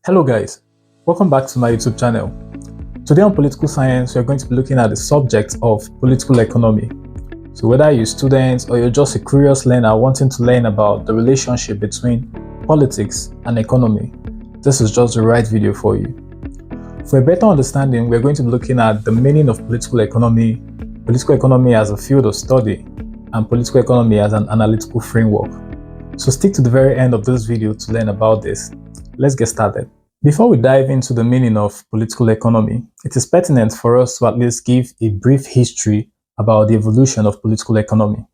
Hello guys, welcome back to my YouTube channel. Today on Political Science, we're going to be looking at the subject of political economy. So whether you're students or you're just a curious learner wanting to learn about the relationship between politics and economy, this is just the right video for you. For a better understanding, we're going to be looking at the meaning of political economy as a field of study, and political economy as an analytical framework. So stick to the very end of this video to learn about this. Let's get started. Before we dive into the meaning of political economy, it is pertinent for us to at least give a brief history about the evolution of political economy.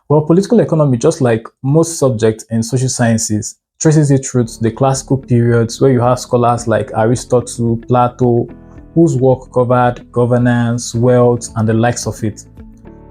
Well, political economy, just like most subjects in social sciences, traces it through to the classical periods where you have scholars like Aristotle, Plato, whose work covered governance, wealth, and the likes of it.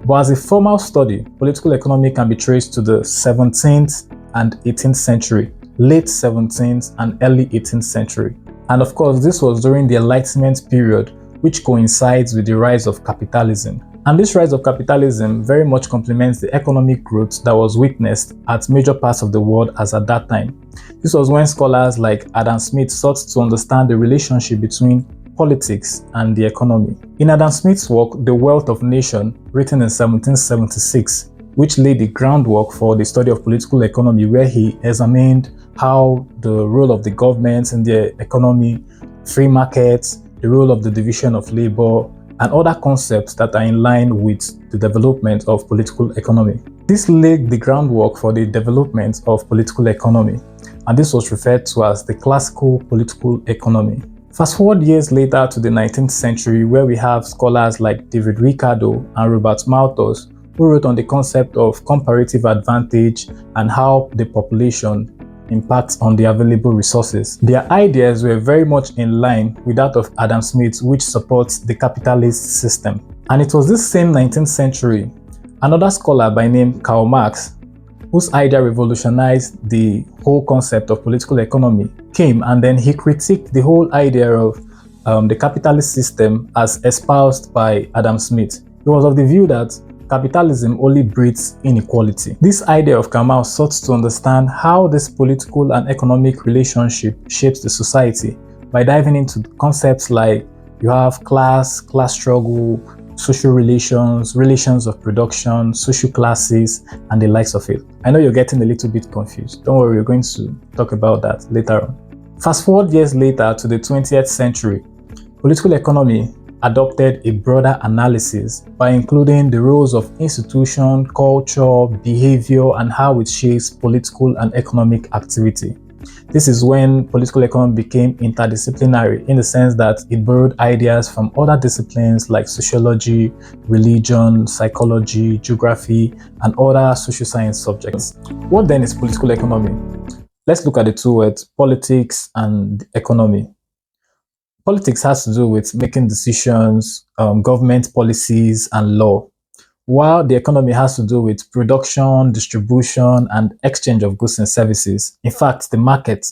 But as a formal study, political economy can be traced to the 17th and 18th century, late 17th and early 18th century. And of course, this was during the Enlightenment period, which coincides with the rise of capitalism. And this rise of capitalism very much complements the economic growth that was witnessed at major parts of the world as at that time. This was when scholars like Adam Smith sought to understand the relationship between politics and the economy. In Adam Smith's work, The Wealth of Nations, written in 1776, which laid the groundwork for the study of political economy, where he examined how the role of the government in the economy, free markets, the role of the division of labor, and other concepts that are in line with the development of political economy. This laid the groundwork for the development of political economy, and this was referred to as the classical political economy. Fast forward years later to the 19th century, where we have scholars like David Ricardo and Robert Malthus, who wrote on the concept of comparative advantage and how the population impacts on the available resources. Their ideas were very much in line with that of Adam Smith, which supports the capitalist system. And it was this same 19th century, another scholar by name Karl Marx, whose idea revolutionized the whole concept of political economy, came and then he critiqued the whole idea of the capitalist system as espoused by Adam Smith. He was of the view that capitalism only breeds inequality. This idea of Karl Marx sought to understand how this political and economic relationship shapes the society by diving into concepts like you have class struggle, social relations, relations of production, social classes, and the likes of it. I know you're getting a little bit confused. Don't worry, we're going to talk about that later on. Fast forward years later to the 20th century, political economy adopted a broader analysis by including the roles of institution, culture, behavior, and how it shapes political and economic activity. This is when political economy became interdisciplinary in the sense that it borrowed ideas from other disciplines like sociology, religion, psychology, geography, and other social science subjects. What then is political economy? Let's look at the two words, politics and economy. Politics has to do with making decisions, government policies, and law, while the economy has to do with production, distribution, and exchange of goods and services. In fact, the market.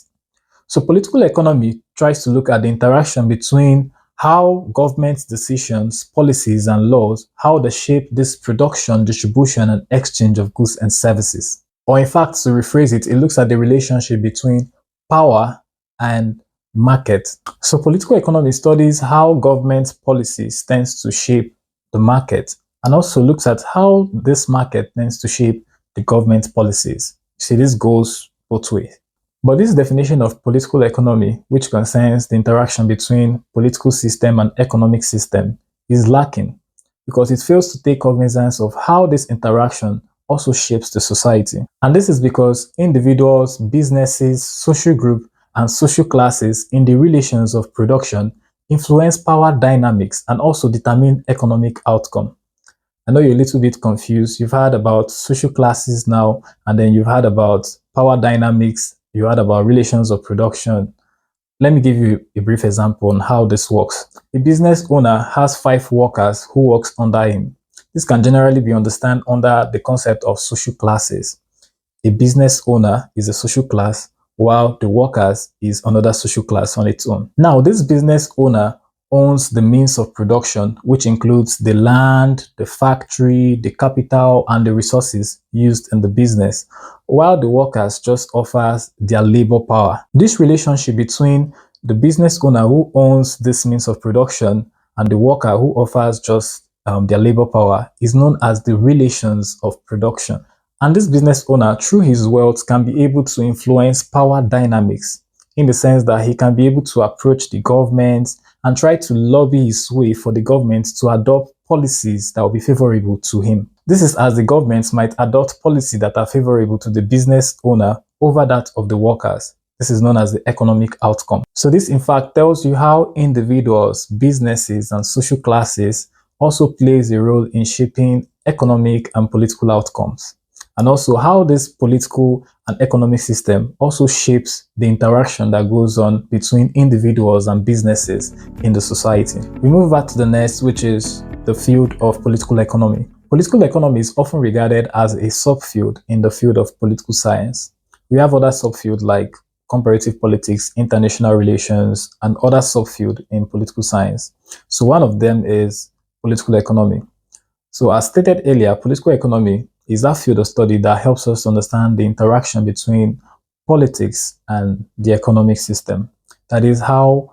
So political economy tries to look at the interaction between how government decisions, policies, and laws, how they shape this production, distribution, and exchange of goods and services. Or in fact, to rephrase it, it looks at the relationship between power and market. So political economy studies how government policies tends to shape the market and also looks at how this market tends to shape the government policies. See, this goes both ways. But this definition of political economy, which concerns the interaction between political system and economic system, is lacking because it fails to take cognizance of how this interaction also shapes the society. And this is because individuals, businesses, social groups, and social classes in the relations of production influence power dynamics and also determine economic outcome. I know you're a little bit confused. You've heard about social classes now, and then you've heard about power dynamics, you heard about relations of production. Let me give you a brief example on how this works. A business owner has 5 workers who works under him. This can generally be understood under the concept of social classes. A business owner is a social class, while the workers is another social class on its own. Now, this business owner owns the means of production, which includes the land, the factory, the capital, and the resources used in the business, while the workers just offers their labor power. This relationship between the business owner who owns this means of production and the worker who offers just their labor power is known as the relations of production. And this business owner, through his wealth, can be able to influence power dynamics in the sense that he can be able to approach the government and try to lobby his way for the government to adopt policies that will be favorable to him. This is as the government might adopt policies that are favorable to the business owner over that of the workers. This is known as the economic outcome. So this in fact tells you how individuals, businesses, and social classes also plays a role in shaping economic and political outcomes, and also how this political and economic system also shapes the interaction that goes on between individuals and businesses in the society. We move back to the next, which is the field of political economy. Political economy is often regarded as a subfield in the field of political science. We have other subfields like comparative politics, international relations, and other subfields in political science. So one of them is political economy. So as stated earlier, political economy is that field of study that helps us understand the interaction between politics and the economic system. That is how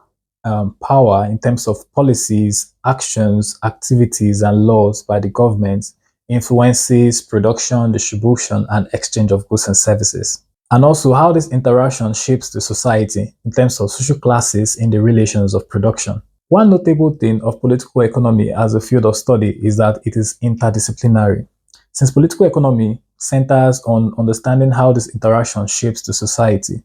power in terms of policies, actions, activities, and laws by the government influences production, distribution, and exchange of goods and services. And also how this interaction shapes the society in terms of social classes in the relations of production. One notable thing of political economy as a field of study is that it is interdisciplinary. Since political economy centers on understanding how this interaction shapes the society,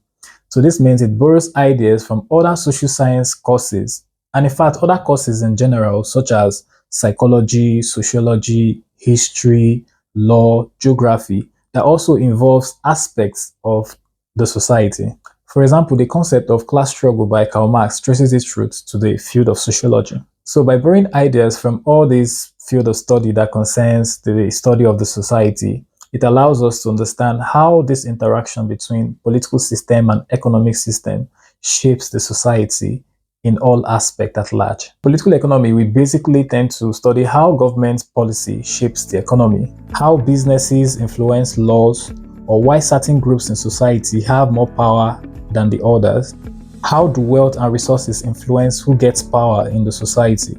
so this means it borrows ideas from other social science courses, and in fact other courses in general such as psychology, sociology, history, law, geography, that also involves aspects of the society. For example, the concept of class struggle by Karl Marx traces its roots to the field of sociology. So by borrowing ideas from all these field of study that concerns the study of the society, it allows us to understand how this interaction between political system and economic system shapes the society in all aspects at large. Political economy, we basically tend to study how government policy shapes the economy, how businesses influence laws, or why certain groups in society have more power than the others. How do wealth and resources influence who gets power in the society?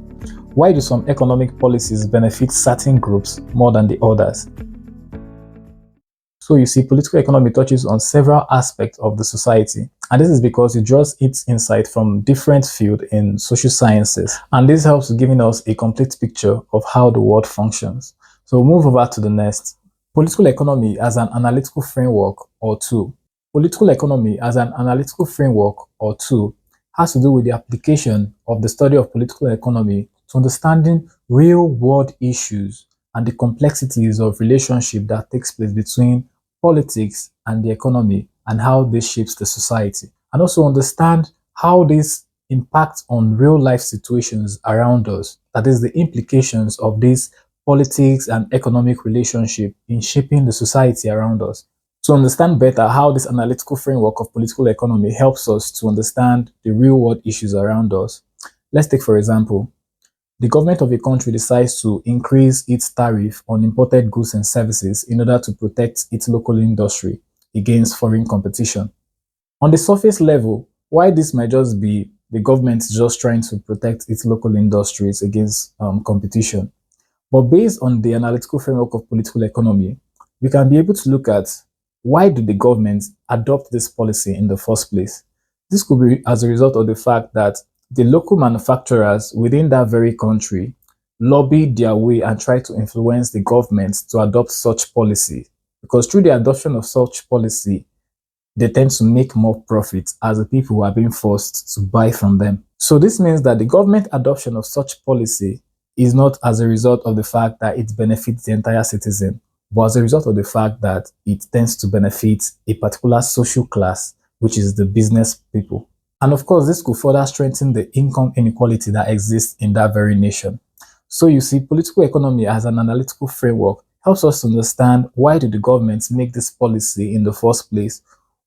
Why do some economic policies benefit certain groups more than the others? So you see, political economy touches on several aspects of the society, and this is because it draws its insight from different fields in social sciences, and this helps giving us a complete picture of how the world functions. So we'll move over to the next. Political economy as an analytical framework or tool. Political economy as an analytical framework or tool has to do with the application of the study of political economy to understanding real-world issues and the complexities of relationship that takes place between politics and the economy and how this shapes the society. And also understand how this impacts on real-life situations around us. That is the implications of this politics and economic relationship in shaping the society around us. To understand better how this analytical framework of political economy helps us to understand the real-world issues around us, let's take, for example, the government of a country decides to increase its tariff on imported goods and services in order to protect its local industry against foreign competition. On the surface level, why this might just be the government just trying to protect its local industries against competition. But based on the analytical framework of political economy, we can be able to look at why do the government adopt this policy in the first place? This could be as a result of the fact that the local manufacturers within that very country lobby their way and try to influence the government to adopt such policy. Because through the adoption of such policy, they tend to make more profit as the people who are being forced to buy from them. So this means that the government adoption of such policy is not as a result of the fact that it benefits the entire citizen, but as a result of the fact that it tends to benefit a particular social class, which is the business people. And of course, this could further strengthen the income inequality that exists in that very nation. So you see, political economy as an analytical framework helps us to understand why did the government make this policy in the first place?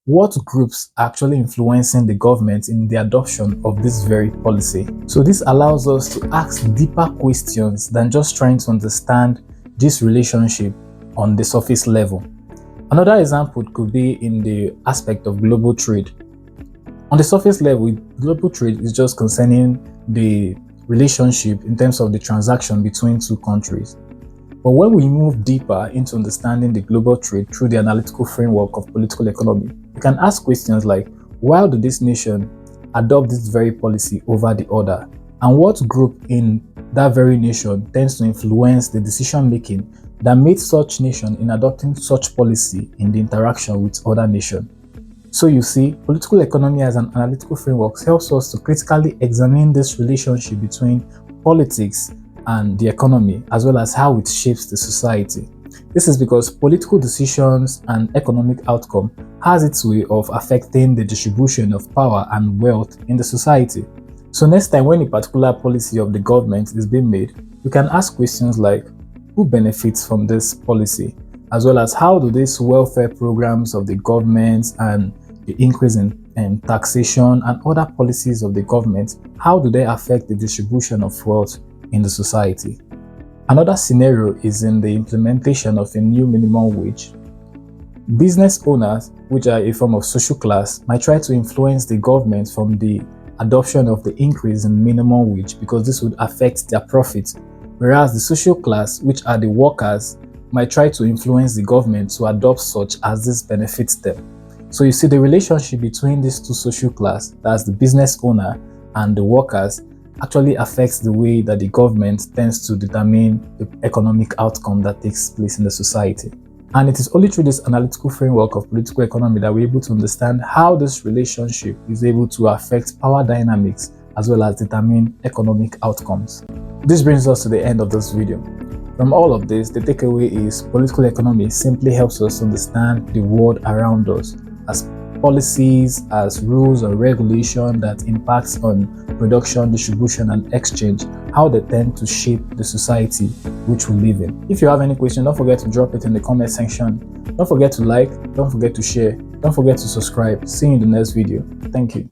what groups are actually influencing the government in the adoption of this very policy. So this allows us to ask deeper questions than just trying to understand this relationship on the surface level. Another example could be in the aspect of global trade. On the surface level, global trade is just concerning the relationship in terms of the transaction between two countries. But when we move deeper into understanding the global trade through the analytical framework of political economy, we can ask questions like, why do this nation adopt this very policy over the other? And what group in that very nation tends to influence the decision making that made such nation in adopting such policy in the interaction with other nations? So you see, political economy as an analytical framework helps us to critically examine this relationship between politics and the economy, as well as how it shapes the society. This is because political decisions and economic outcome has its way of affecting the distribution of power and wealth in the society. So next time when a particular policy of the government is being made, we can ask questions like, who benefits from this policy? As well as how do these welfare programs of the government and the increase in taxation and other policies of the government, how do they affect the distribution of wealth in the society? Another scenario is in the implementation of a new minimum wage. Business owners, which are a form of social class, might try to influence the government from the adoption of the increase in minimum wage because this would affect their profits, whereas the social class, which are the workers, might try to influence the government to adopt such as this benefits them. So you see, the relationship between these two social class, that's the business owner and the workers, actually affects the way that the government tends to determine the economic outcome that takes place in the society. And it is only through this analytical framework of political economy that we're able to understand how this relationship is able to affect power dynamics as well as determine economic outcomes. This brings us to the end of this video. From all of this, the takeaway is political economy simply helps us understand the world around us as policies, as rules or regulation that impacts on production, distribution and exchange, how they tend to shape the society which we live in. If you have any question, don't forget to drop it in the comment section. Don't forget to like, don't forget to share, don't forget to subscribe. See you in the next video. Thank you.